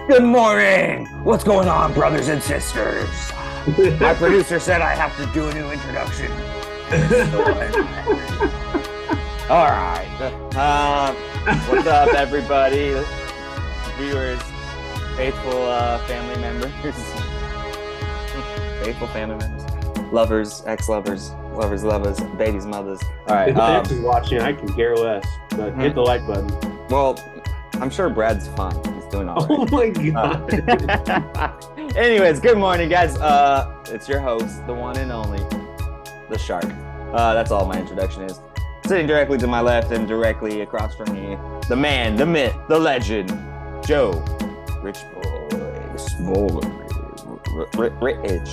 Good morning! What's going on, brothers and sisters? My producer said I have to do a new introduction. All right. What's up, everybody? Viewers, faithful family members, faithful family members, lovers, ex-lovers, lovers, babies, mothers. All right. If X is watching, I can care less. But hit the like button. Well, I'm sure Brad's fine. He's doing all right. Oh my god. Anyways, good morning, guys. It's your host, the one and only, the Shark. That's all my introduction is. Sitting directly to my left and directly across from me, the man, the myth, the legend, Joe Rich Rich.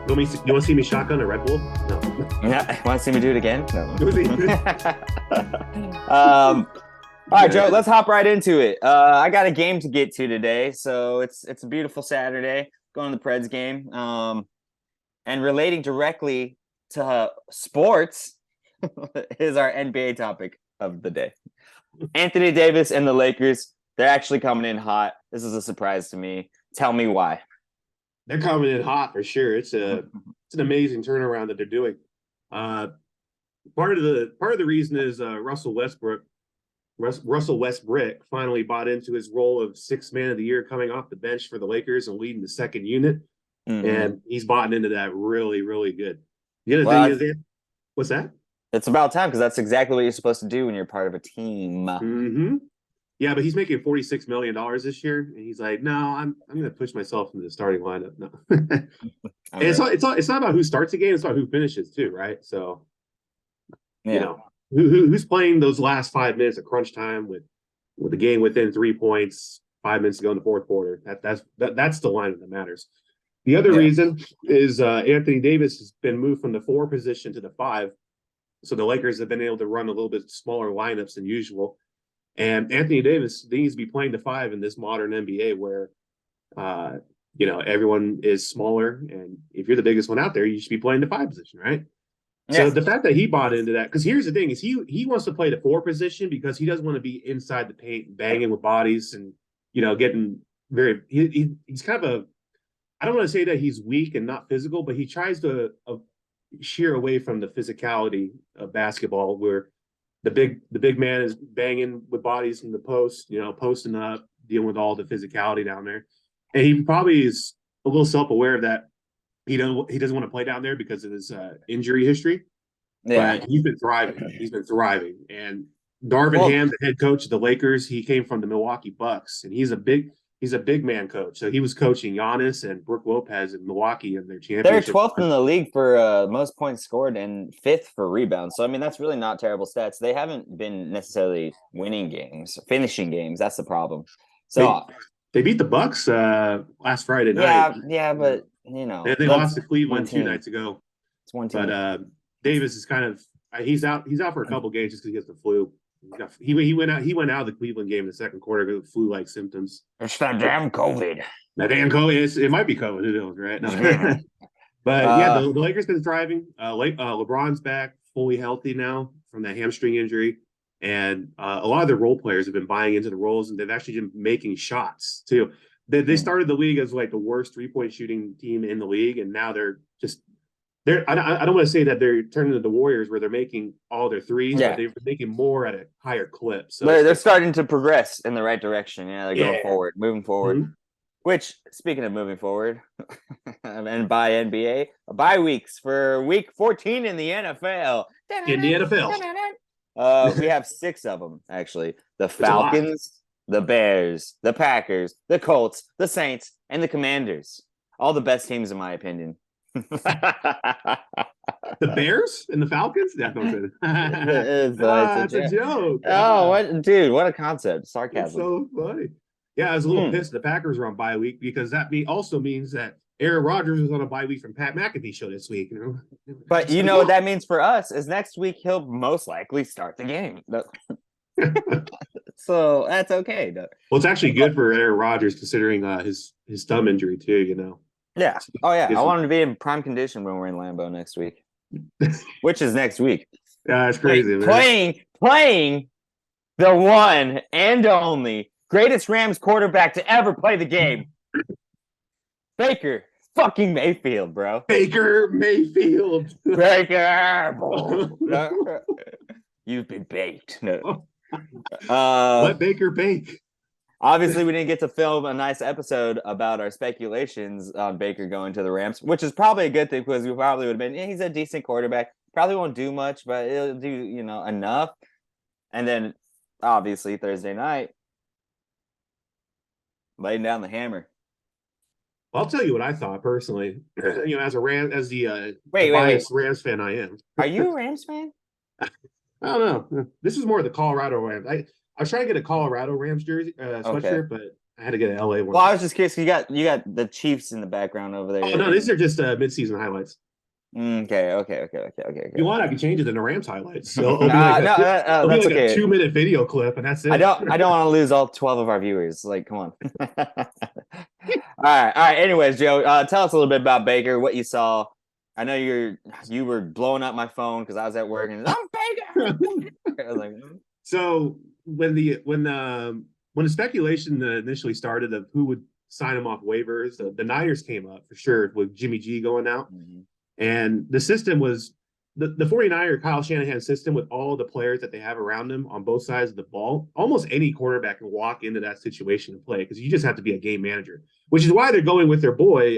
You want to see me shotgun a Red Bull? No. Yeah, want to see me do it again? No. All right, Joe, let's hop right into it. I got a game to get to today, so it's a beautiful Saturday, going to the Preds game. And relating directly to sports is our NBA topic of the day. Anthony Davis and the Lakers, they're actually coming in hot. This is a surprise to me. Tell me why. They're coming in hot for sure. It's an amazing turnaround that they're doing. Part of the reason is Russell Westbrook finally bought into his role of sixth man of the year coming off the bench for the Lakers and leading the second unit. Mm-hmm. And he's bought into that really, really good. The other thing is, what's that? It's about time because that's exactly what you're supposed to do when you're part of a team. Mm-hmm. Yeah, but he's making $46 million this year, and he's like, "No, I'm going to push myself into the starting lineup." No, and it's not about who starts the game; it's about who finishes too, right? So, you know, who's playing those last 5 minutes of crunch time with the game within 3 points, 5 minutes to go in the fourth quarter. That's the lineup that matters. The other reason is Anthony Davis has been moved from the 4 position to the 5, so the Lakers have been able to run a little bit smaller lineups than usual. And Anthony Davis needs to be playing the 5 in this modern NBA where, everyone is smaller. And if you're the biggest one out there, you should be playing the 5 position, right? Yeah. So the fact that he bought into that, because here's the thing, is he wants to play the 4 position because he doesn't want to be inside the paint, banging with bodies and, getting very – he's kind of I don't want to say that he's weak and not physical, but he tries to sheer away from the physicality of basketball where – the big man is banging with bodies in the post, posting up, dealing with all the physicality down there. And he probably is a little self-aware of that. He doesn't want to play down there because of his injury history. Yeah. But he's been thriving. And Darvin Ham, the head coach of the Lakers, he came from the Milwaukee Bucks, and he's a big man coach. So he was coaching Giannis and Brook Lopez in Milwaukee in their championship. They're 12th in the league for most points scored and 5th for rebounds. So, I mean, that's really not terrible stats. They haven't been necessarily winning games, finishing games. That's the problem. So they beat the Bucks last Friday night. Yeah, but, they lost to Cleveland 2 nights ago. It's one team. But Davis is kind of he's out for a couple games just because he has the flu. He went out of the Cleveland game in the second quarter with flu-like symptoms. It's that damn COVID. It might be COVID. Who knows, right? No. But the Lakers been thriving. LeBron's back, fully healthy now from that hamstring injury, and a lot of the role players have been buying into the roles, and they've actually been making shots too. They started the league as like the worst 3-point shooting team in the league, and now they're I don't want to say that they're turning to the Warriors where they're making all their threes, but they're making more at a higher clip. So they're starting to progress in the right direction. Yeah, they're going moving forward. Mm-hmm. Which, speaking of moving forward, and by NBA, bye weeks for week 14 in the NFL. We have 6 of them, actually. The Falcons, the Bears, the Packers, the Colts, the Saints, and the Commanders. All the best teams, in my opinion. The Bears and the Falcons? That's a joke. Oh, what a concept. Sarcasm. It's so funny. Yeah, I was a little pissed the Packers were on bye week because that also means that Aaron Rodgers was on a bye week from Pat McAfee show this week. But you know what that means for us is next week he'll most likely start the game. So that's okay. Well, it's actually good for Aaron Rodgers considering his thumb injury too, Yeah. Oh, yeah. I want him to be in prime condition when we're in Lambeau next week, which is next week. Yeah, it's crazy, man. Playing the one and only greatest Rams quarterback to ever play the game. Baker fucking Mayfield, bro. Baker Mayfield. Baker. You've been baked. No. Let Baker bake. Obviously, we didn't get to film a nice episode about our speculations on Baker going to the Rams, which is probably a good thing because we probably would have been, he's a decent quarterback. Probably won't do much, but it'll do, enough. And then, obviously, Thursday night, laying down the hammer. Well, I'll tell you what I thought personally. As the Wait. Rams fan I am. Are you a Rams fan? I don't know. This is more the Colorado Rams. I was trying to get a Colorado Rams jersey sweatshirt, but I had to get an LA one. Well, I was just curious. You got the Chiefs in the background over there. Oh no, these are just midseason highlights. Okay. If you want, I can change it into Rams highlights. So That's like okay. a 2-minute video clip, and that's it. I don't want to lose all 12 of our viewers. Like, come on. All right. Anyways, Joe, tell us a little bit about Baker. What you saw. I know you were blowing up my phone because I was at work and I'm Baker. I was like, so when the speculation initially started of who would sign him off waivers, the Niners came up for sure with Jimmy G going out. Mm-hmm. And the system was the 49er Kyle Shanahan system with all the players that they have around him on both sides of the ball. Almost any quarterback can walk into that situation and play because you just have to be a game manager, which is why they're going with their boy,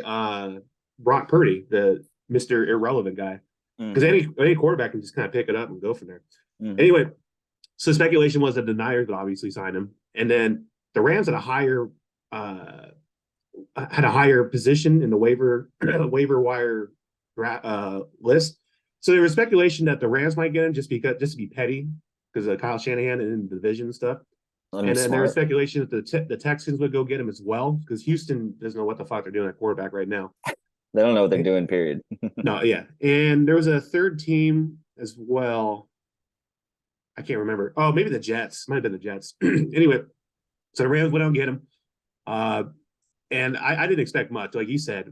Brock Purdy, the Mr. Irrelevant guy. Because any quarterback can just kind of pick it up and go from there. Mm-hmm. Anyway, so speculation was that the Niners would obviously sign him. And then the Rams had a higher position in the waiver wire list. So there was speculation that the Rams might get him just to be petty because of Kyle Shanahan and the division and stuff. And then there was speculation that the Texans would go get him as well because Houston doesn't know what the fuck they're doing at quarterback right now. They don't know what they're doing, period. No, yeah. And there was a third team as well. I can't remember. Oh, maybe the Jets. Might have been the Jets. Anyway, so the Rams went out and get him. And I didn't expect much. Like you said,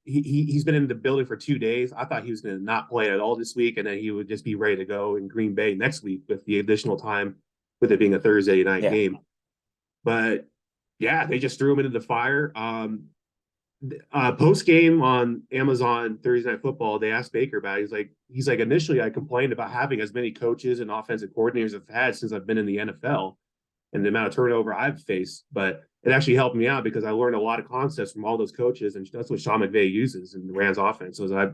he's been in the building for 2 days. I thought he was going to not play at all this week, and then he would just be ready to go in Green Bay next week with the additional time, with it being a Thursday night game. But, yeah, they just threw him into the fire. Post-game on Amazon Thursday Night Football, they asked Baker about it. He's like, initially I complained about having as many coaches and offensive coordinators as I've had since I've been in the NFL and the amount of turnover I've faced. But it actually helped me out because I learned a lot of concepts from all those coaches, and that's what Sean McVay uses in the Rams offense. So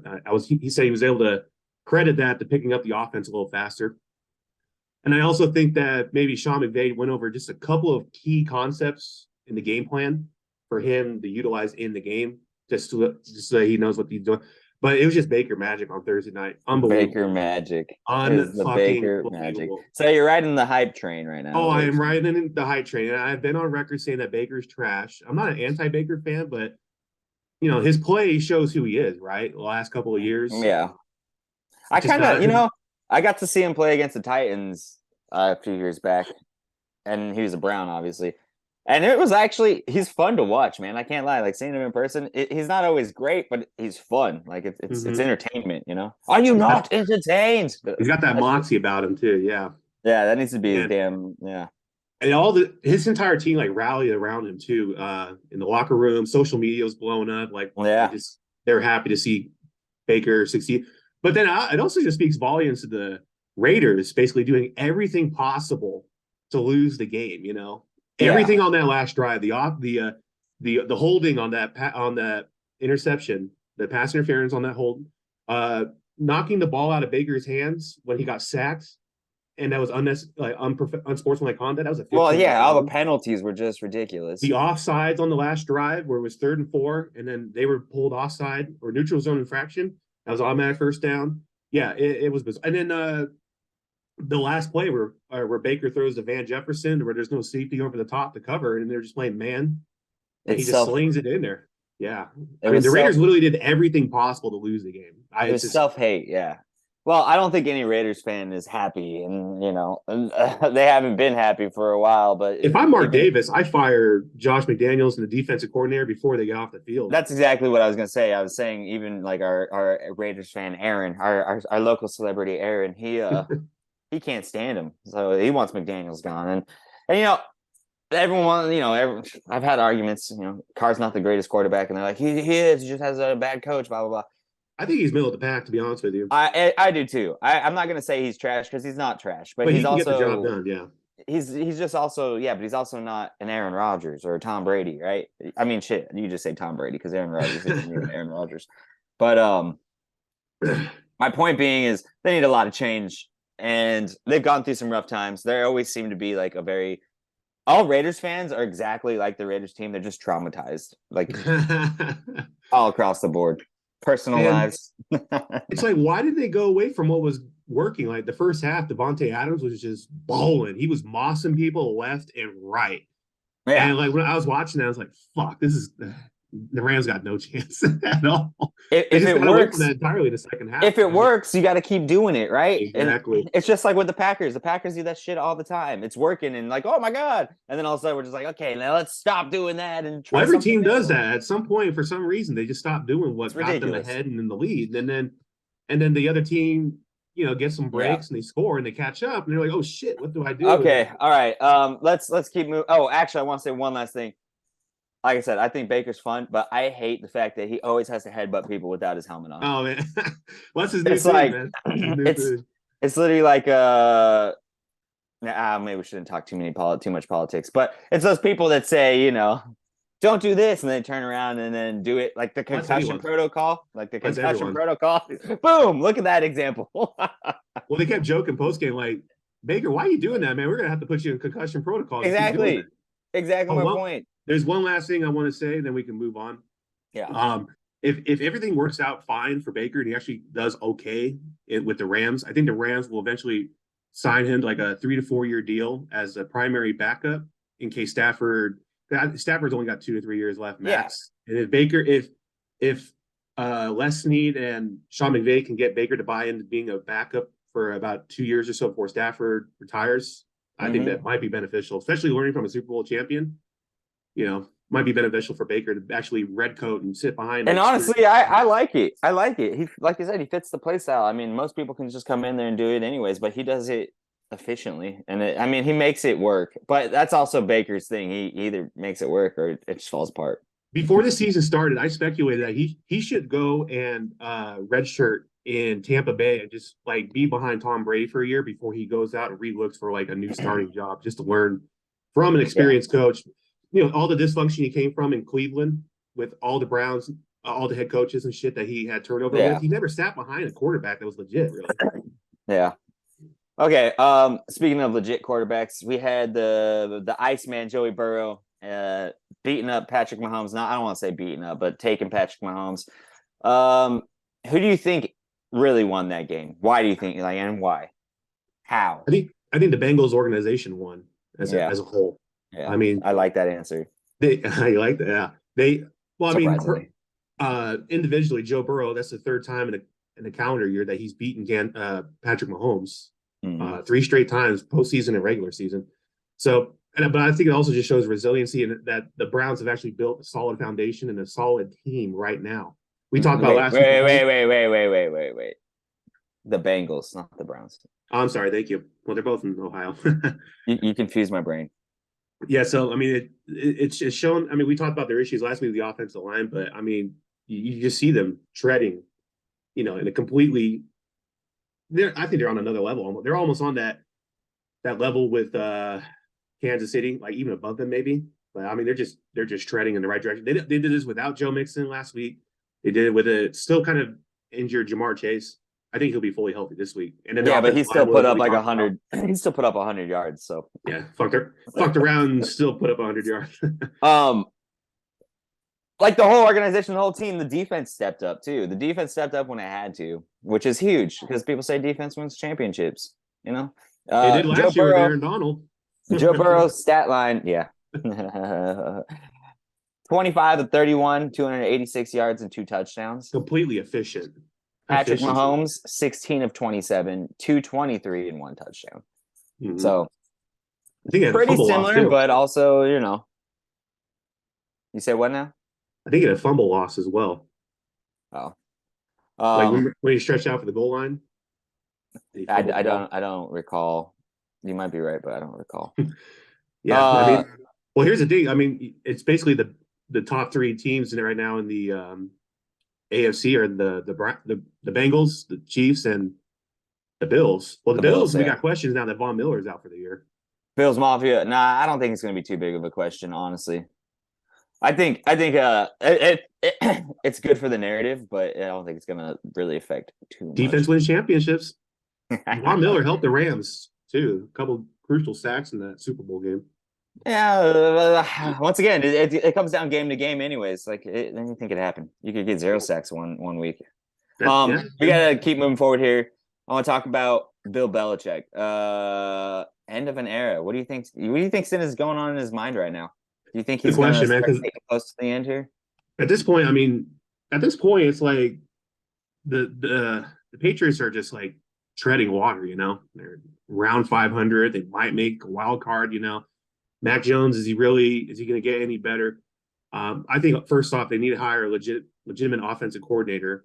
he said he was able to credit that to picking up the offense a little faster. And I also think that maybe Sean McVay went over just a couple of key concepts in the game plan for him to utilize in the game, just so he knows what he's doing. But it was just Baker magic on Thursday night. Unbelievable. Baker magic. The Baker magic. So you're riding the hype train right now. Oh, I am riding the hype train. And I've been on record saying that Baker's trash. I'm not an anti-Baker fan, but his play shows who he is, right? The last couple of years. Yeah. I kind of, I got to see him play against the Titans a few years back, and he was a Brown, obviously. And it was he's fun to watch, man. I can't lie. Like seeing him in person, he's not always great, but he's fun. Like it's entertainment, Are you not entertained? He's got that moxie about him too. Yeah. Yeah, that needs to be his damn. Yeah. And his entire team rallied around him too. In the locker room, social media was blowing up. They're happy to see Baker succeed. But then it also just speaks volumes to the Raiders basically doing everything possible to lose the game. Everything on that last drive, the holding on that interception, the pass interference on that hold, knocking the ball out of Baker's hands when he got sacked, and that was unsportsmanlike conduct. That was a all the penalties were just ridiculous. The offsides on the last drive where it was 3rd and 4, and then they were pulled offside or neutral zone infraction. That was automatic first down. Yeah, it was bizarre. And then the last play where Baker throws to Van Jefferson, where there's no safety over the top to cover, and they're just playing man. And he just slings it in there. Yeah. The Raiders literally did everything possible to lose the game. It was self-hate, yeah. Well, I don't think any Raiders fan is happy, and they haven't been happy for a while. But if I'm Mark Davis, I fire Josh McDaniels and the defensive coordinator before they get off the field. That's exactly what I was going to say. I was saying even like our Raiders fan Aaron, our local celebrity Aaron, he can't stand him, so he wants McDaniels gone. And everyone, I've had arguments. Carr's not the greatest quarterback, and they're like, he is. He just has a bad coach. Blah blah blah. I think he's middle of the pack, to be honest with you. I do too. I'm not gonna say he's trash because he's not trash, but He he's can get the job also done. Yeah. he's just also but he's also not an Aaron Rodgers or a Tom Brady, right? I mean, shit, you just say Tom Brady because Aaron Rodgers isn't even Aaron Rodgers. But my point being is they need a lot of change, and they've gone through some rough times. They always seem to be like all Raiders fans are exactly like the Raiders team. They're just traumatized, like all across the board, personal lives. It's like, why did they go away from what was working? Like the first half, Devontae Adams was just bowling. He was mossing people left and right. Yeah. And like when I was watching that, I was like, fuck, this is the Rams got no chance at all. If it works entirely the second half. If it works, you got to keep doing it, right? Exactly. And it's just like with the Packers. The Packers do that shit all the time. It's working, and like, oh my god! And then all of a sudden we're just like, okay, now let's stop doing that and try. Well, every team does that at some point. For some reason, they just stop doing what got them ahead and in the lead, and then the other team, gets some breaks and they score and they catch up, and they're like, oh shit, what do I do? Okay, all right. Let's keep moving. Oh, actually, I want to say one last thing. Like I said, I think Baker's fun, but I hate the fact that he always has to headbutt people without his helmet on. Oh man, what's his new thing, like, man? It's literally like maybe we shouldn't talk too much politics, but it's those people that say, don't do this, and then turn around and then do it, like the concussion protocol, Boom! Look at that example. Well, they kept joking post game, like, Baker, why are you doing that, man? We're gonna have to put you in concussion protocol. Exactly my point. There's one last thing I want to say, then we can move on. Yeah. If everything works out fine for Baker and he actually does okay with the Rams, I think the Rams will eventually sign him to like a 3 to 4 year deal as a primary backup in case Stafford's only got 2 to 3 years left max. Yeah. And if Baker, if Les Snead and Sean McVay can get Baker to buy into being a backup for about 2 years or so before Stafford retires, I think that might be beneficial, especially learning from a Super Bowl champion. Might be beneficial for Baker to actually redcoat and sit behind. And honestly, I like it. I like it. He, like I said, he fits the play style. I mean, most people can just come in there and do it anyways, but he does it efficiently. And he makes it work. But that's also Baker's thing. He either makes it work or it just falls apart. Before the season started, I speculated that he should go and redshirt in Tampa Bay and just like be behind Tom Brady for a year before he goes out and relooks for like a new starting job, just to learn from an experienced coach. All the dysfunction he came from in Cleveland with all the Browns, all the head coaches and shit that he had turnover with. He never sat behind a quarterback that was legit, really. Yeah. Okay. Speaking of legit quarterbacks, we had the Iceman Joey Burrow beating up Patrick Mahomes. I don't want to say beating up, but taking Patrick Mahomes. Who do you think really won that game? Why do you think, and why? How? I think the Bengals organization won as a whole. Yeah, I mean, I like that answer. You like that? Yeah. Individually, Joe Burrow, that's the third time in a calendar year that he's beaten Patrick Mahomes 3 straight times, postseason and regular season. So, but I think it also just shows resiliency and that the Browns have actually built a solid foundation and a solid team right now. We talked about last week. Wait. The Bengals, not the Browns. Oh, I'm sorry. Thank you. Well, they're both in Ohio. You confused my brain. Yeah, so I mean, it's shown. I mean, we talked about their issues last week with the offensive line, but I mean, you just see them treading, in a completely. I think they're on another level. They're almost on that level with Kansas City, like even above them maybe. But I mean, they're just treading in the right direction. They did this without Joe Mixon last week. They did it with a still kind of injured Jamar Chase. I think he'll be fully healthy this week. And then but he still put up like 100. He still put up 100 yards. So yeah, fucked around and still put up 100 yards. Like the whole organization, the whole team, the defense stepped up too. The defense stepped up when it had to, which is huge because people say defense wins championships. They did last year with Aaron Donald. Joe Burrow's stat line, 25 of 31, 286 yards and 2 touchdowns. Completely efficient. Patrick Mahomes, 16 of 27, 223 and 1 touchdown. Mm-hmm. So I think pretty similar, but also, You say what now? I think it had a fumble loss as well. Oh. Like when he stretched out for the goal line? I don't recall. You might be right, but I don't recall. Yeah. Well, here's the thing. I mean, it's basically the top three teams in it right now in the AFC are the Bengals, the Chiefs, and the Bills. Well, the Bills, we got questions now that Von Miller is out for the year. Bills Mafia. Nah, I don't think it's going to be too big of a question, honestly. I think it's good for the narrative, but I don't think it's going to really affect too much. Defense wins championships. Von Miller helped the Rams too. A couple crucial sacks in that Super Bowl game. Yeah. Once again, it comes down game to game, anyways. Like anything could happen. You could get 0 sacks one week. We gotta keep moving forward here. I want to talk about Bill Belichick. End of an era. What do you think? What do you think is going on in his mind right now? Do you think he's going to start getting close to the end here? At this point, it's like the Patriots are just like treading water. You know, they're around 500. They might make a wild card. You know, Mac Jones, is he going to get any better? I think first off, they need to hire a legitimate offensive coordinator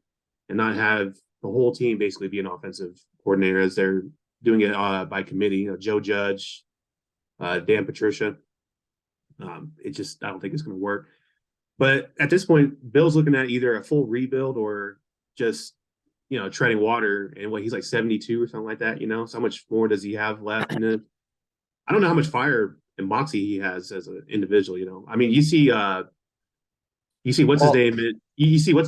and not have the whole team basically be an offensive coordinator as they're doing it by committee. You know, Joe Judge, Dan Patricia. I don't think it's going to work. But at this point, Bill's looking at either a full rebuild or just, you know, treading water. And he's like 72 or something like that, you know? So how much more does he have left in it? I don't know how much fire and moxie he has as an individual, you know? I mean, you see what's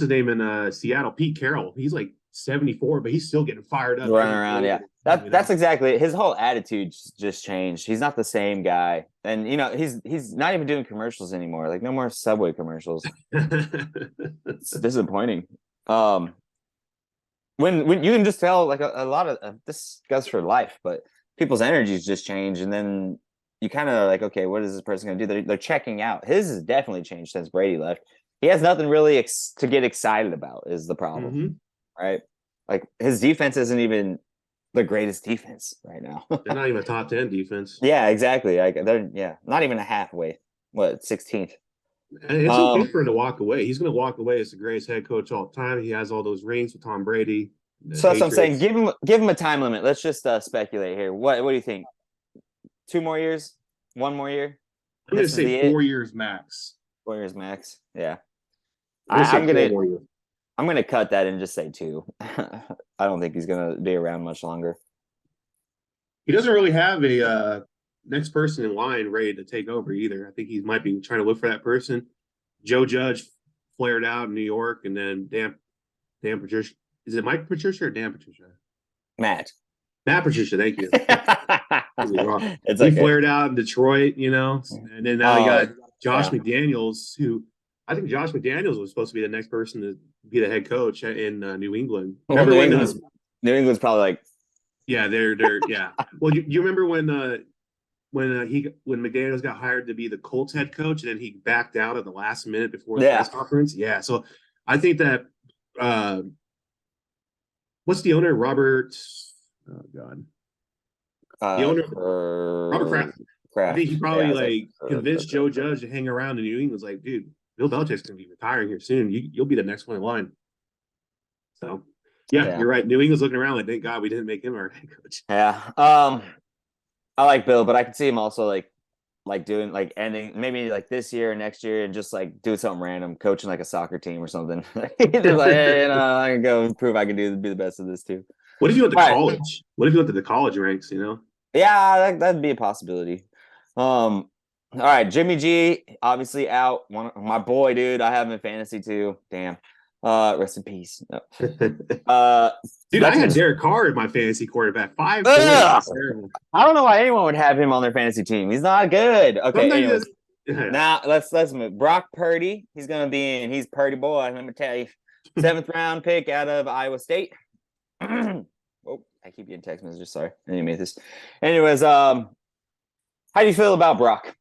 his name in Seattle, Pete Carroll. He's like 74, but he's still getting fired up. Running around, yeah. That's exactly it. His whole attitude just changed. He's not the same guy. And, you know, he's not even doing commercials anymore. Like, no more Subway commercials. It's disappointing. When you can just tell, like, a lot of this goes for life, but people's energies just change. And then you kind of like, okay, what is this person going to do? They're checking out. His has definitely changed since Brady left. He has nothing really to get excited about is the problem. Mm-hmm. Right? Like, his defense isn't even the greatest defense right now. They're not even a top 10 defense. Yeah, exactly. Like, they're not even a halfway. 16th. And it's okay for him to walk away. He's going to walk away as the greatest head coach all time. He has all those rings with Tom Brady. So that's what I'm saying. Give him a time limit. Let's just speculate here. What do you think? 2 more years? 1 more year? I'm going to say 4 years max. 4 years max. Yeah. I'm going to cut that and just say 2. I don't think he's going to be around much longer. He doesn't really have a next person in line ready to take over either. I think he might be trying to look for that person. Joe Judge flared out in New York, and then Dan Patricia. Is it Mike Patricia or Dan Patricia? Matt Patricia, thank you. He flared out in Detroit, you know, and then now you got Josh McDaniels, who I think Josh McDaniels was supposed to be the next person to be the head coach in New England. Well, New England's probably like, yeah, they're yeah. Well, you remember when McDaniels got hired to be the Colts head coach, and then he backed out at the last minute before the press conference. Yeah, so I think that what's the owner? Robert. Oh God. The owner, Robert Kraft. I think he probably convinced Joe Judge to hang around in New England. Was like, dude, Bill Belichick's going to be retiring here soon. You'll be the next one in line. So, yeah, you're right. New England's looking around like, thank God we didn't make him our head coach. Yeah. I like Bill, but I can see him also like doing like ending maybe like this year or next year and just like doing something random, coaching like a soccer team or something. Just like, hey, you know, I can go prove I can be the best of this too. What if you went to college? Right. What if you went to the college ranks, you know? Yeah, that'd be a possibility. All right, Jimmy G, obviously out. My boy, dude, I have him in fantasy too. Damn. Rest in peace. No. Dude, I had Derek Carr in my fantasy quarterback. 5 points. I don't know why anyone would have him on their fantasy team. He's not good. Okay, anyways. Now let's move. Brock Purdy, he's gonna be in. He's Purdy boy. Let me tell you, 7th round pick out of Iowa State. Oh, I keep getting text messages. Sorry, I didn't make this. Anyways, how do you feel about Brock?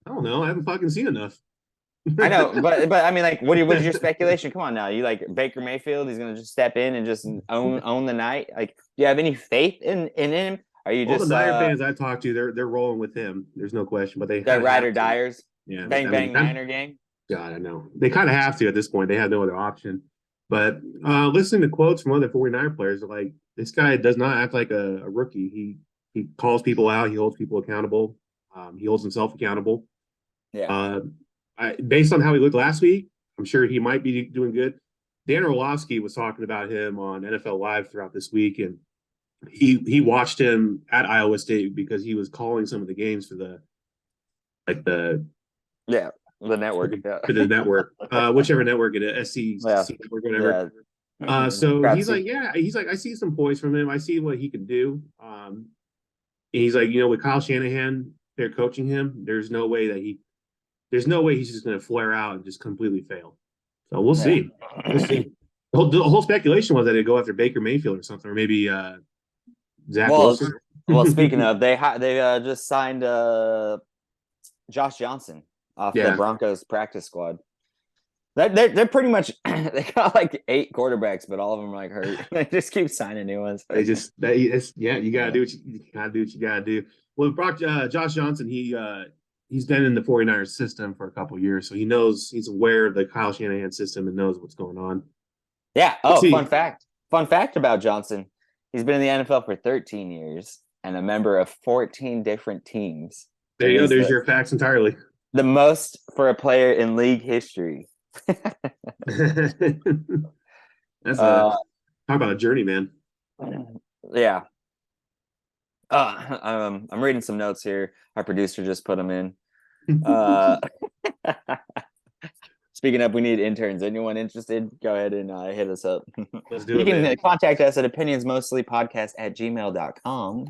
I don't know. I haven't fucking seen enough. I know, but I mean, like, what is your speculation? Come on now, you like Baker Mayfield? He's gonna just step in and just own the night. Like, do you have any faith in him? Are you just all the Niner fans I talked to? They're rolling with him. There's no question. But they're ride or diers. Yeah, bang Niner gang. God, I know they kind of have to at this point. They have no other option. But listening to quotes from other 49 players, like, this guy does not act like a rookie. He calls people out. He holds people accountable. He holds himself accountable. Yeah. Based on how he looked last week, I'm sure he might be doing good. Dan Orlovsky was talking about him on NFL Live throughout this week, and he watched him at Iowa State because he was calling some of the games for the Yeah. The network. Yeah. for the network, whichever network it is, Yeah. SC network, whatever. Yeah. So Crap he's soup. like, yeah, he's like, I see some poise from him. I see what he can do. And he's like, with Kyle Shanahan, they're coaching him. There's no way he's just going to flare out and just completely fail. So we'll Yeah. see. We'll see. The whole speculation was that they'd go after Baker Mayfield or something, or maybe Zach Well, Wilson. well, speaking of, they just signed Josh Johnson off the Yeah, Broncos practice squad. They're pretty much they got like 8 quarterbacks, but all of them are like hurt. They just keep signing new ones. you gotta do what you gotta do. Well, Josh Johnson, he's been in the 49ers system for a couple of years, so he's aware of the Kyle Shanahan system and knows what's going on. Yeah. Let's Oh, see. fun fact. Fun fact about Johnson. He's been in the NFL for 13 years and a member of 14 different teams. There you go. There's your facts entirely. The most for a player in league history. That's talk about a journey, man. Yeah. I'm reading some notes here. Our producer just put them in. Speaking of, we need interns. Anyone interested? Go ahead and hit us up. Let's do You it. can Man. contact us at opinionsmostlypodcast@gmail.com.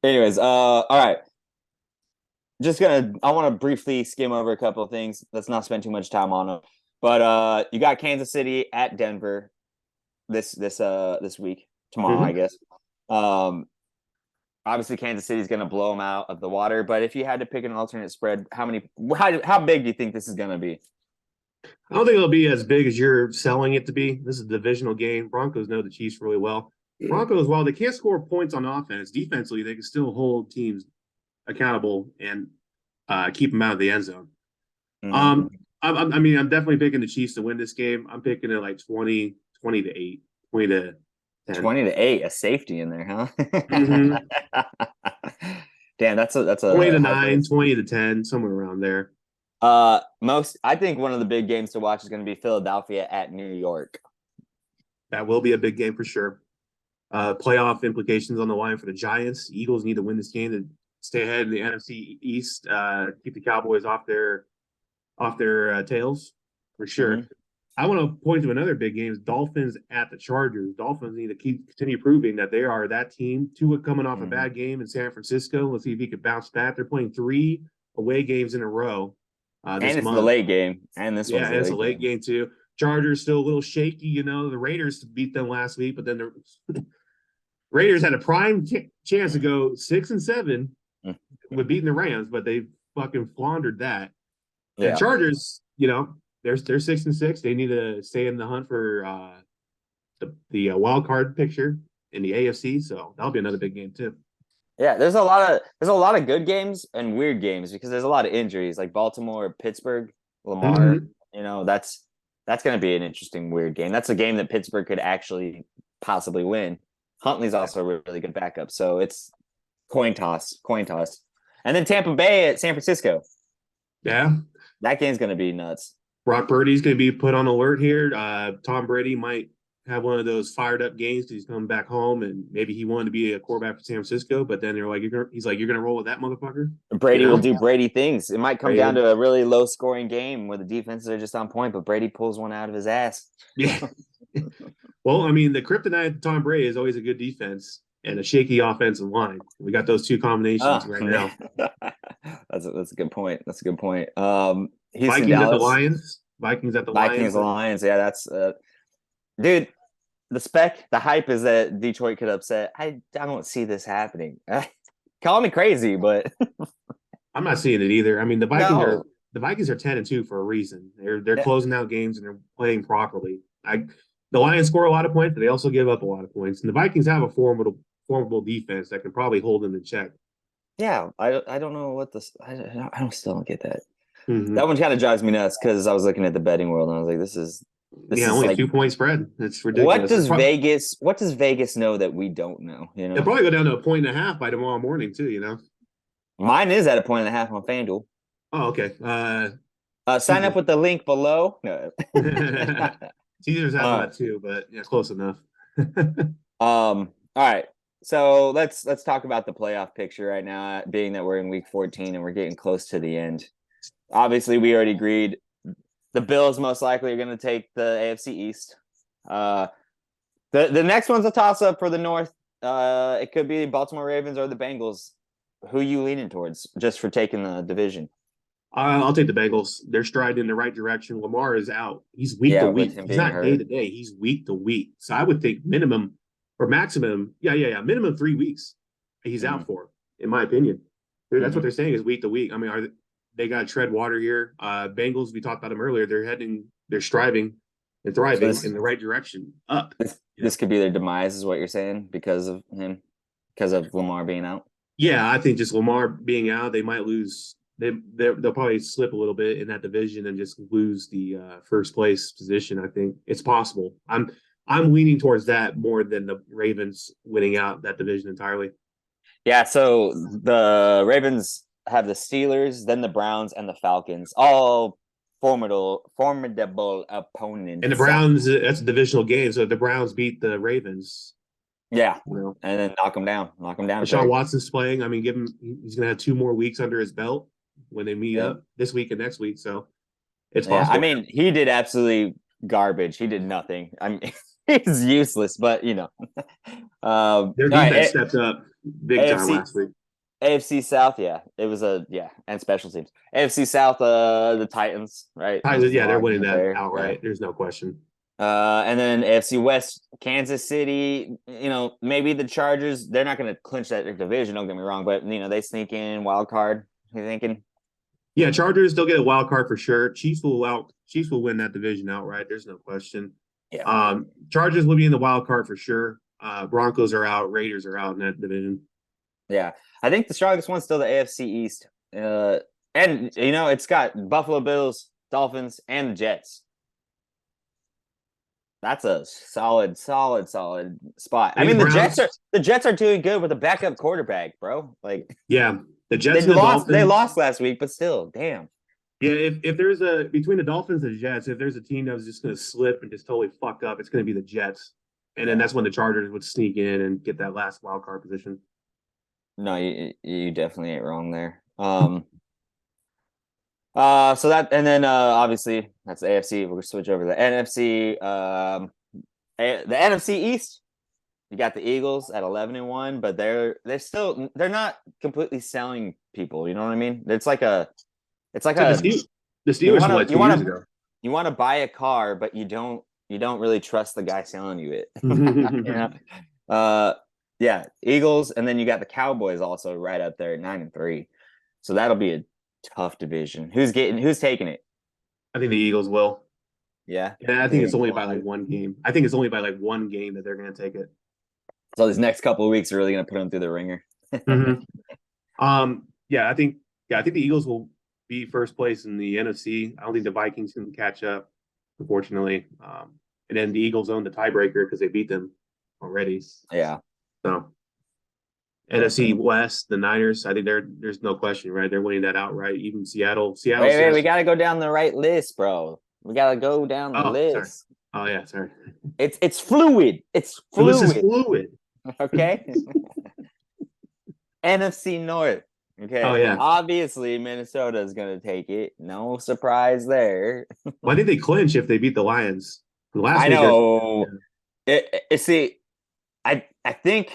Anyways, all right. I want to briefly skim over a couple of things. Let's not spend too much time on them. But you got Kansas City at Denver this week, tomorrow, I guess. Obviously, Kansas City is going to blow them out of the water. But if you had to pick an alternate spread, how big do you think this is going to be? I don't think it'll be as big as you're selling it to be. This is a divisional game. Broncos know the Chiefs really well. Broncos, while they can't score points on offense, defensively, they can still hold teams accountable and keep them out of the end zone. I'm definitely picking the Chiefs to win this game. I'm picking it like 20 to 8, 20 to 10. 20 to 8, a safety in there, huh? Damn, that's a 20 to 9, 20 to 10, somewhere around there. I think one of the big games to watch is going to be Philadelphia at New York. That will be a big game for sure. Playoff implications on the line for the Giants. The Eagles need to win this game to stay ahead in the NFC East. Keep the Cowboys off their tails for sure. Mm-hmm. I want to point to another big game: Dolphins at the Chargers. Dolphins need to continue proving that they are that team. Tua coming off a bad game in San Francisco. Let's see if he could bounce back. They're playing 3 away games in a row. And it's the late game. And this one's it's a late game too. Chargers still a little shaky. The Raiders beat them last week, but then the Raiders had a prime chance to go 6-7 with beating the Rams, but they fucking floundered that. Yeah. The Chargers, they're 6-6. They need to stay in the hunt for the wild card picture in the AFC. So that'll be another big game too. Yeah, there's a lot of good games and weird games because there's a lot of injuries, like Baltimore, Pittsburgh, Lamar. Mm-hmm. That's going to be an interesting weird game. That's a game that Pittsburgh could actually possibly win. Huntley's also a really good backup, so it's coin toss. And then Tampa Bay at San Francisco. Yeah, that game's going to be nuts. Brock Purdy's going to be put on alert here. Tom Brady might have one of those fired up games because he's coming back home and maybe he wanted to be a quarterback for San Francisco, but then they're like, he's like, you're going to roll with that motherfucker? Brady will do Brady things. It might come down to a really low scoring game where the defenses are just on point, but Brady pulls one out of his ass. Yeah. Well, I mean, the kryptonite to Tom Brady is always a good defense and a shaky offensive line. We got those two combinations right now. That's a good point. Vikings at the Lions. Vikings Lions. Yeah, that's dude. The hype is that Detroit could upset. I don't see this happening. Call me crazy, but I'm not seeing it either. I mean, the Vikings are 10-2 for a reason. They're closing out games and they're playing properly. The Lions score a lot of points, but they also give up a lot of points. And the Vikings have a formidable defense that can probably hold them in check. Yeah, I don't know what this. I still don't get that. Mm-hmm. That one kind of drives me nuts because I was looking at the betting world and I was like, this is only like, 2-point spread. It's ridiculous. What does Vegas know that we don't know? They'll probably go down to 1.5 by tomorrow morning too. Mine is at a point and a half on FanDuel. Oh, okay. Sign up with the link below. No. Caesars has Uh, that too, but yeah, close enough. all right. So let's talk about the playoff picture right now, being that we're in week 14 and we're getting close to the end. Obviously, we already agreed the Bills most likely are going to take the AFC East. The next one's a toss up for the North. It could be Baltimore Ravens or the Bengals. Who you leaning towards just for taking the division? I'll take the Bengals. They're striding in the right direction. Lamar is out. He's week Yeah, to with week. him He's being not day hurt. to day. He's week to week. So I would think minimum or maximum, minimum 3 weeks. He's out for, in my opinion. That's what they're saying is week to week. I mean, they got to tread water here. Bengals, we talked about them earlier. They're striving and thriving in the right direction, up. This could be their demise, is what you're saying, because of him, because of Lamar being out. Yeah, I think just Lamar being out, they might lose. They'll probably slip a little bit in that division and just lose the first place position. I think it's possible. I'm leaning towards that more than the Ravens winning out that division entirely. Yeah, so the Ravens have the Steelers, then the Browns, and the Falcons, all formidable opponents. And the Browns, that's a divisional game. So if the Browns beat the Ravens, yeah, and then knock them down. Deshaun Watson's playing. I mean, he's going to have 2 more weeks under his belt when they meet up this week and next week. So it's possible. I mean, he did absolutely garbage. He did nothing. I mean, he's useless, but their defense stepped up big time last week. AFC South, and special teams. AFC South, the Titans, right? Titans, they're winning that outright. Yeah. There's no question. And then AFC West, Kansas City, maybe the Chargers, they're not going to clinch that division, don't get me wrong, but, they sneak in wild card, you thinking? Yeah, Chargers, they'll get a wild card for sure. Chiefs will win that division outright. There's no question. Yeah. Chargers will be in the wild card for sure. Broncos are out. Raiders are out in that division. Yeah. I think the strongest one's still the AFC East. And, it's got Buffalo Bills, Dolphins, and the Jets. That's a solid spot. I mean, the Jets are doing good with a backup quarterback, bro. Like, yeah, the Jets they lost last week, but still, damn. Yeah, if there's between the Dolphins and the Jets, if there's a team that was just going to slip and just totally fuck up, it's going to be the Jets, and then that's when the Chargers would sneak in and get that last wild card position. No, you definitely ain't wrong there. So that, and then obviously that's the AFC. We're gonna switch over to the NFC. The NFC East, you got the Eagles at 11-1, but they're not completely selling people. You know what I mean? It's like the Steelers won 2 years ago. You want to buy a car, but you don't really trust the guy selling you it. Yeah, Eagles, and then you got the Cowboys also right up there at 9-3. So that'll be a tough division. Who's taking it? I think the Eagles will. Yeah. Yeah, I think it's only by like one game. I think it's only by like one game that they're going to take it. So these next couple of weeks are really going to put them through the ringer. Yeah, I think the Eagles will be first place in the NFC. I don't think the Vikings can catch up, unfortunately. And then the Eagles own the tiebreaker because they beat them already. Yeah. So NFC West, the Niners, I think there's no question, right? They're winning that outright. Even Seattle. Wait, we got to go down the right list, bro. We got to go down the list. Sorry. Oh yeah, sorry. It's fluid. It's fluid. This is fluid. Okay. NFC North. Okay. Oh yeah. Obviously, Minnesota is going to take it. No surprise there. Well, I think they clinch if they beat the Lions. I know. See, I think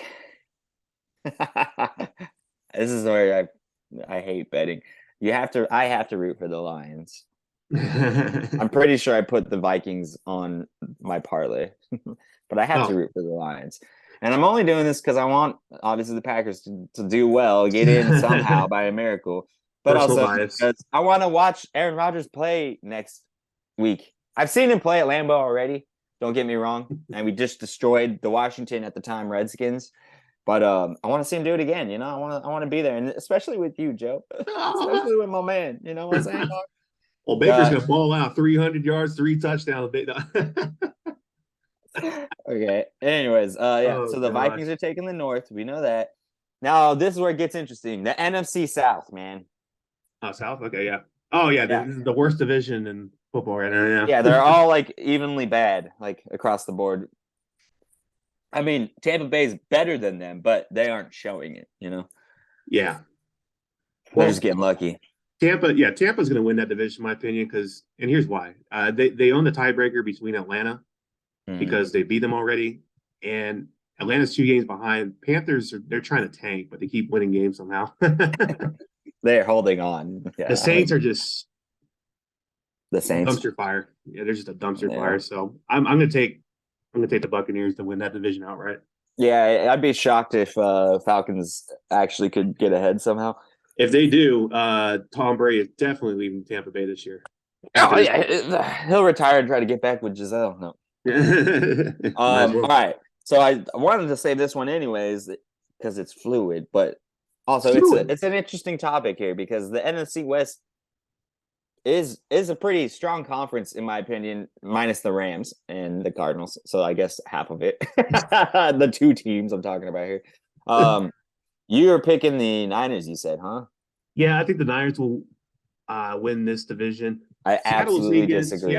this is where I hate betting. I have to root for the Lions. I'm pretty sure I put the Vikings on my parlay, but I have to root for the Lions. And I'm only doing this because I want, obviously, the Packers to do well, get in somehow by a miracle. But also because I want to watch Aaron Rodgers play next week. I've seen him play at Lambeau already. Don't get me wrong. And we just destroyed the Washington at the time Redskins. But I want to see him do it again. I want to be there, and especially with you, Joe. Especially with my man. You know what I'm saying? Well, Baker's gonna ball out 300 yards, 3 touchdowns. Okay. Anyways, so the Vikings are taking the North. We know that. Now this is where it gets interesting. The NFC South, man. Oh, South. Okay, yeah. Oh, yeah. Yeah. This is the worst division in football right now. Yeah. Yeah, they're all like evenly bad, like across the board. I mean, Tampa Bay is better than them, but they aren't showing it, you know? Yeah. They're Well, just getting lucky. Tampa. Yeah, Tampa's going to win that division, in my opinion. And here's why. They own the tiebreaker between Atlanta Mhm. because they beat them already, and Atlanta's 2 games behind. They're trying to tank, but they keep winning games somehow. They're holding on. The Yeah, I Saints mean, are just the Saints. dumpster fire. Yeah, they're just a dumpster Yeah. fire. So I'm gonna take the Buccaneers to win that division outright. Yeah, I'd be shocked if Falcons actually could get ahead somehow. If they do, Tom Brady is definitely leaving Tampa Bay this year. Oh yeah, he'll retire and try to get back with Giselle. No. Might as All well. right. So I wanted to save this one anyways because it's fluid, but also Fluid. it's an interesting topic here because the NFC West is a pretty strong conference in my opinion, minus the Rams and the Cardinals. So I guess half of it. The two teams I'm talking about here. You're picking the Niners, you said, huh? Yeah, I think the Niners will win this division. I Seattle will absolutely sneak in. disagree.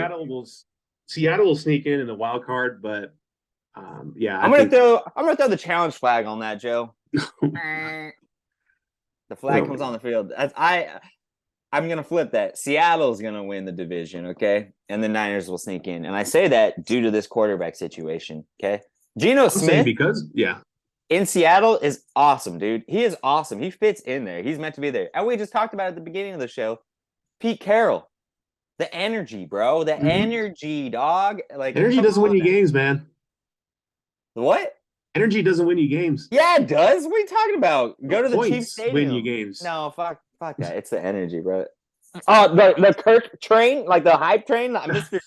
Seattle will sneak in the wild card, but yeah, I'm gonna throw the challenge flag on that, Joe. The flag comes on the field. I'm gonna flip that. Seattle's gonna win the division, okay? And the Niners will sneak in. And I say that due to this quarterback situation. Okay. Geno Smith because in Seattle is awesome, dude. He is awesome. He fits in there. He's meant to be there. And we just talked about at the beginning of the show. Pete Carroll. The energy, bro. The energy, dog. Like energy doesn't win you games, man. What? Energy doesn't win you games. Yeah, it does. What are you talking about? Go to the Chiefs Stadium. Win you games. No, fuck that. It's the energy, bro. Oh, the Kirk train, like the hype train, Mr.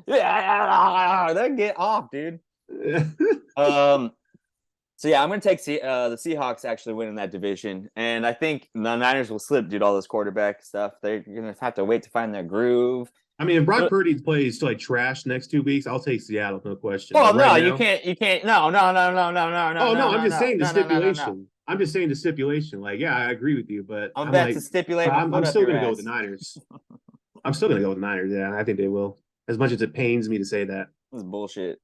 They get off, dude. So yeah, I'm gonna take the Seahawks actually winning that division, and I think the Niners will slip due to all this quarterback stuff. They're gonna have to wait to find their groove. I mean, if Brock Purdy plays like trash next 2 weeks, I'll take Seattle, no question. Well, no, you can't. No. Oh no, I'm just saying the stipulation. I'm just saying the stipulation. Like, yeah, I agree with you, but I'm about to stipulate. I'm still gonna go with the Niners. I'm still gonna go with the Niners. Yeah, I think they will. As much as it pains me to say that. This is bullshit.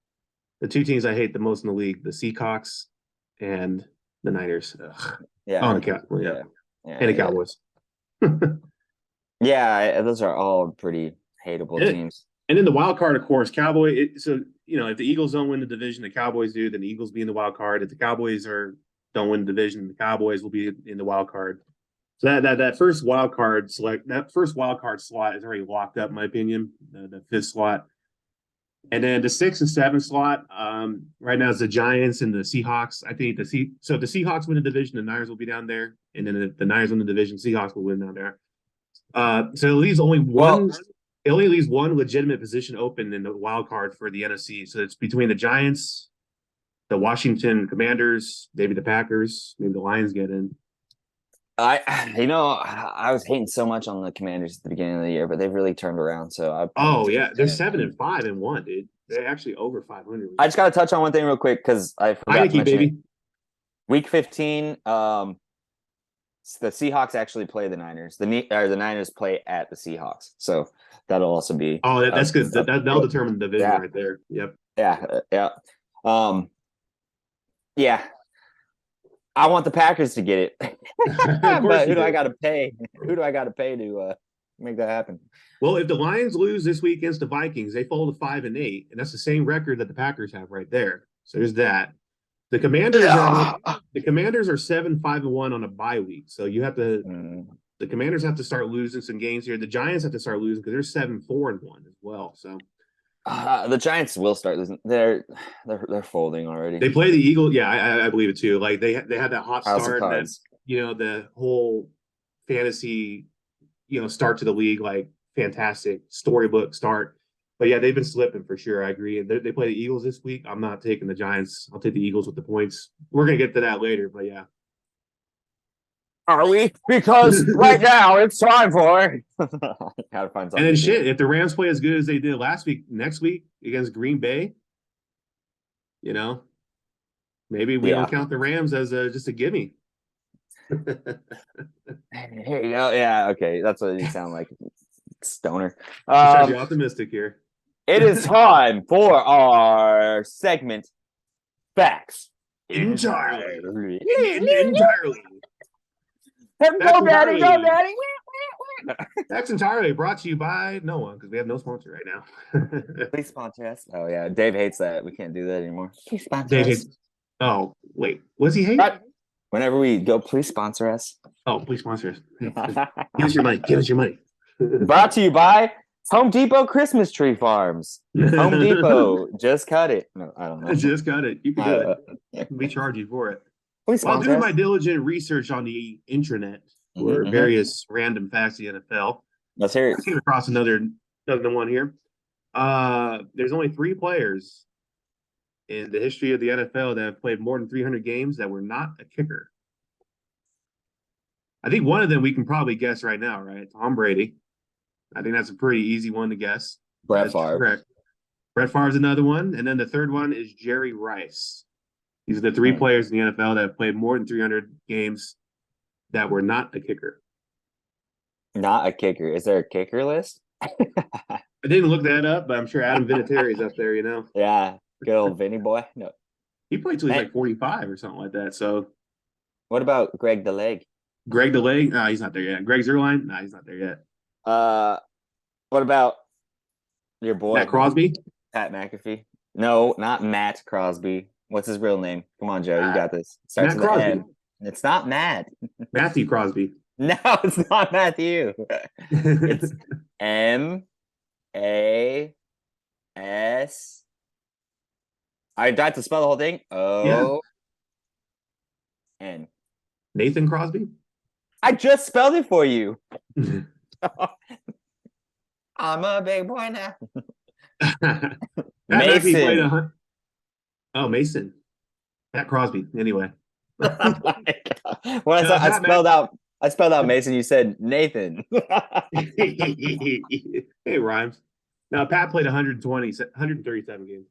The two teams I hate the most in the league: the Seahawks and the Niners. Ugh. Yeah. And the Cowboys. Yeah, those are all pretty hateable teams. And then the wild card, of course, Cowboy. So if the Eagles don't win the division, the Cowboys do. Then the Eagles be in the wild card. If the Cowboys don't win the division, the Cowboys will be in the wild card. So that first wild card slot is already locked up, in my opinion. The fifth slot. And then the 6 and 7 slot, right now is the Giants and the Seahawks. I think so if the Seahawks win the division, the Niners will be down there. And then if the Niners win the division, Seahawks will win down there. So it leaves only one. It only leaves one legitimate position open in the wild card for the NFC. So it's between the Giants, the Washington Commanders, maybe the Packers, maybe the Lions get in. I was hating so much on the Commanders at the beginning of the year, but they've really turned around. So they're 7-5-1, dude. They're actually over 500. I just got to touch on one thing real quick because I forgot to mention baby. Week 15, the Seahawks actually play the Niners. The Niners play at the Seahawks, so that'll also be. Oh, that's good. That'll determine the division right there. Yep. Yeah. Yeah. I want the Packers to get it, but who do I got to pay? Who do I got to pay to make that happen? Well, if the Lions lose this week against the Vikings, they fall to 5-8, and that's the same record that the Packers have right there. So there's that. The Commanders are 7-5-1 on a bye week, so you have to. The Commanders have to start losing some games here. The Giants have to start losing because they're 7-4-1 as well. So the Giants will start losing. They're folding already. They play the Eagles. Yeah, I believe it too. Like they had that hot start. That, the whole fantasy, start to the league, like fantastic storybook start. But yeah, they've been slipping for sure. I agree. They play the Eagles this week. I'm not taking the Giants. I'll take the Eagles with the points. We're gonna get to that later, but yeah. Are we? Because right now it's time for. Gotta find something. And then if the Rams play as good as they did last week, next week against Green Bay, maybe we don't count the Rams as just a gimme. Here you go. Yeah, okay. That's what you sound like. Stoner. Trying to be optimistic here. It is time for our segment, Facts. Entirely. Go, Daddy, go, Daddy. That's entirely brought to you by no one because we have no sponsor right now. Please sponsor us. Oh, yeah. Dave hates that. We can't do that anymore. Please sponsor Dave us. hates. Oh, wait. Was he hate? Whenever we go, please sponsor us. Oh, please sponsor us. Give us your money. Give us your money. Brought to you by Home Depot Christmas Tree Farms. Home Depot, just cut it. No, I don't know. Just cut it. You can do it. We charge you for it. While doing my diligent research on the intranet for various random facts of the NFL, let's hear it. I came across another one here. There's only 3 players in the history of the NFL that have played more than 300 games that were not a kicker. I think one of them we can probably guess right now, right? Tom Brady. I think that's a pretty easy one to guess. Brett Favre. Correct. Brett Favre's another one. And then the third one is Jerry Rice. These are the 3 players in the NFL that have played more than 300 games that were not a kicker. Not a kicker. Is there a kicker list? I didn't look that up, but I'm sure Adam Vinatieri's up there, Yeah. Good old Vinny boy. No. He played till he's like 45 or something like that. So what about Greg DeLeg? Greg DeLeg? No, he's not there yet. Greg Zuerlein? No, he's not there yet. What about your boy Matt Crosby? Pat McAfee? No, not Matt Crosby. What's his real name? Come on, Joe. You got this. Starts Matt Crosby. M. It's not Matt. Matthew Crosby. No, it's not Matthew. It's M-A-S. I tried to spell the whole thing. O-N. Nathan Crosby? I just spelled it for you. I'm a big boy now. Mason. Mason. Matt Crosby. Anyway. When I spelled out Mason, you said Nathan. Hey, rhymes. Now Pat played 137 games.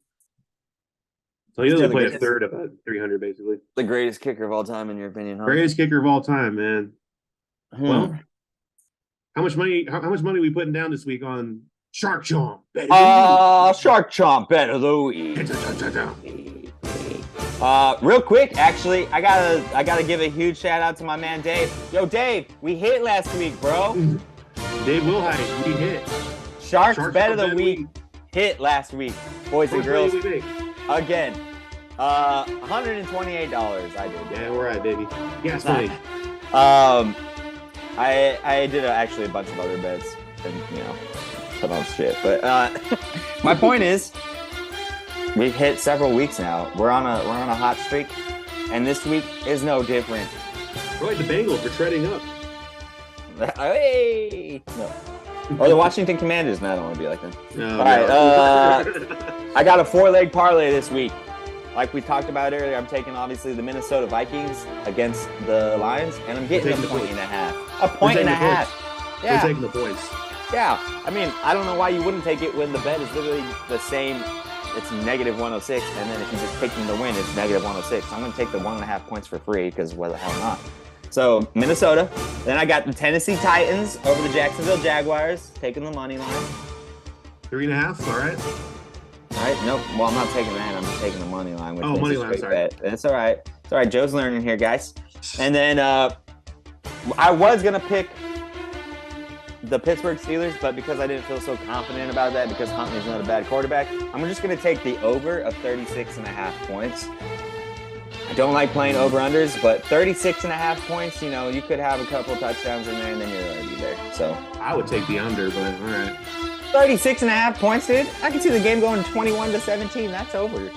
So he only played a third of 300, basically. The greatest kicker of all time, in your opinion, huh? Greatest kicker of all time, man. Well, how much money are we putting down this week on Shark Chomp? Shark Chomp bet of the week. Real quick, actually, I gotta give a huge shout out to my man Dave. Yo, Dave, we hit last week, bro. Dave Wilhite, we hit. Sharks bet of the week hit last week, boys and girls. Again, $128. I did. Yeah, we're right, baby. Yes, money. I did actually a bunch of other bets and put on shit. But my point is, we've hit several weeks now. We're on a hot streak, and this week is no different. We're like the Bengals. We're treading up. Hey, no. Or the Washington Commanders. No, I don't want to be like them. No, all right. I got a 4-leg parlay this week. Like we talked about earlier, I'm taking obviously the Minnesota Vikings against the Lions, and I'm getting a point and a half. A point and a half. Yeah. We're taking the points. Yeah. I mean, I don't know why you wouldn't take it when the bet is literally the same. It's negative 106, and then if you just take them to win, it's negative 106. So I'm going to take the 1.5 points for free because why the hell not? So Minnesota. Then I got the Tennessee Titans over the Jacksonville Jaguars, taking the money line. 3.5. All right. All right. Nope. Well, I'm not taking that. I'm just taking the money line. Which money line. Sorry. Bet. It's all right. It's all right. Joe's learning here, guys. And then I was going to pick the Pittsburgh Steelers, but because I didn't feel so confident about that, because Huntley's not a bad quarterback, I'm just going to take the over of 36.5 points. I don't like playing over-unders, but 36.5 points, you could have a couple touchdowns in there, and then you're already there. So I would take the under, but all right. 36.5 points, dude. I can see the game going 21-17. That's over.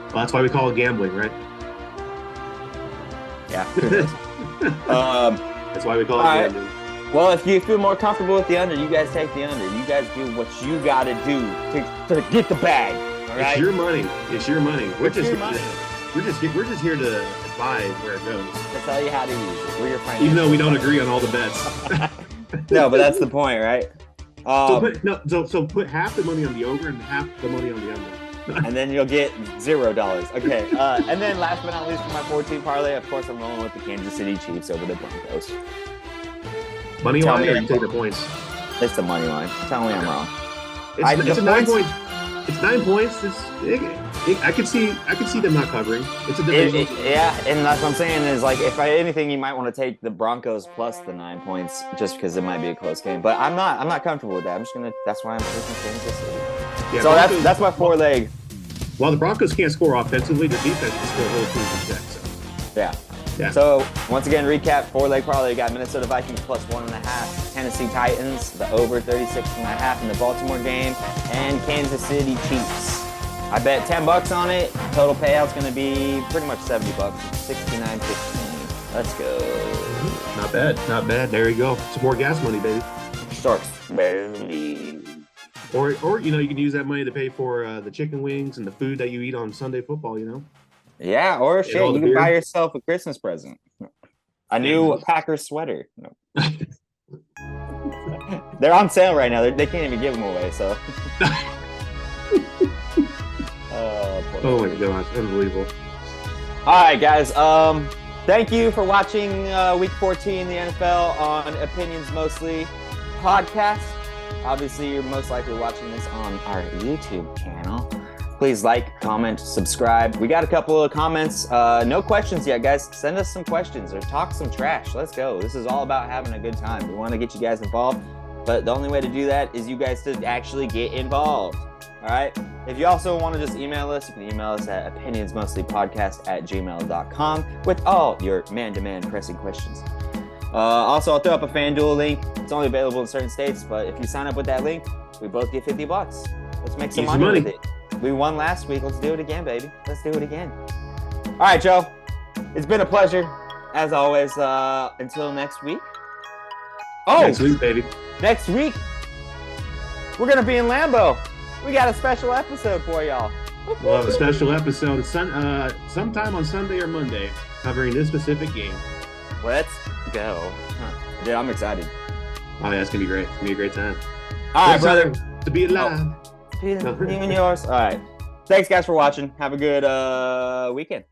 Well, that's why we call it gambling, right? Yeah. That's why we call it gambling. Well, if you feel more comfortable with the under, you guys take the under. You guys do what you got to do to get the bag. All right? It's your money. It's your money. We're just here to advise where it goes. To tell you how to use it. We're your financial. Even though we don't agree on all the bets. No, but that's the point, right? So put half the money on the over and half the money on the under. and then you'll get $0. Okay. And then last but not least for my 14 parlay, of course, I'm rolling with the Kansas City Chiefs over the Broncos. Money line, or you take the points? It's the money line. Tell me I'm wrong. It's 9 points. It's 9 points. I could see them not covering. It's a division. Yeah, and that's what I'm saying is like if anything, you might want to take the Broncos plus the 9 points just because it might be a close game. But I'm not comfortable with that. That's why I'm taking Kansas City. Yeah, so Broncos, that's my 4 leg. While the Broncos can't score offensively, their defense can still hold teams in check. So. Yeah. So once again, recap 4 leg parlay. You got Minnesota Vikings plus 1.5, Tennessee Titans, the over 36.5 in the Baltimore game, and Kansas City Chiefs. I bet $10 on it. Total payout's going to be pretty much $70, $69.15. Let's go. Not bad. There you go. Some more gas money, baby. Sharks, baby. Or you can use that money to pay for the chicken wings and the food that you eat on Sunday football. Yeah, or shit, you can buy yourself a Christmas present. A new Packers sweater. No. They're on sale right now. They can't even give them away, so. Oh my gosh, unbelievable. All right, guys. Thank you for watching Week 14 the NFL on Opinions Mostly podcast. Obviously, you're most likely watching this on our YouTube channel. Please like, comment, subscribe. We got a couple of comments. No questions yet, guys. Send us some questions or talk some trash. Let's go. This is all about having a good time. We want to get you guys involved, but the only way to do that is you guys to actually get involved. All right? If you also want to just email us, you can email us at opinionsmostlypodcast@gmail.com with all your man-to-man pressing questions. Also, I'll throw up a FanDuel link. It's only available in certain states, but if you sign up with that link, we both get $50. Let's make some money with it. We won last week. Let's do it again, baby. Let's do it again. All right, Joe. It's been a pleasure, as always. Until next week. Oh, next week, baby. Next week, we're going to be in Lambeau. We got a special episode for y'all. We'll have a special episode sometime on Sunday or Monday covering this specific game. Let's go. Yeah, I'm excited. Oh, yeah, it's going to be great. It's going to be a great time. All right, brother. To be alive. Even yours. All right. Thanks, guys, for watching. Have a good weekend.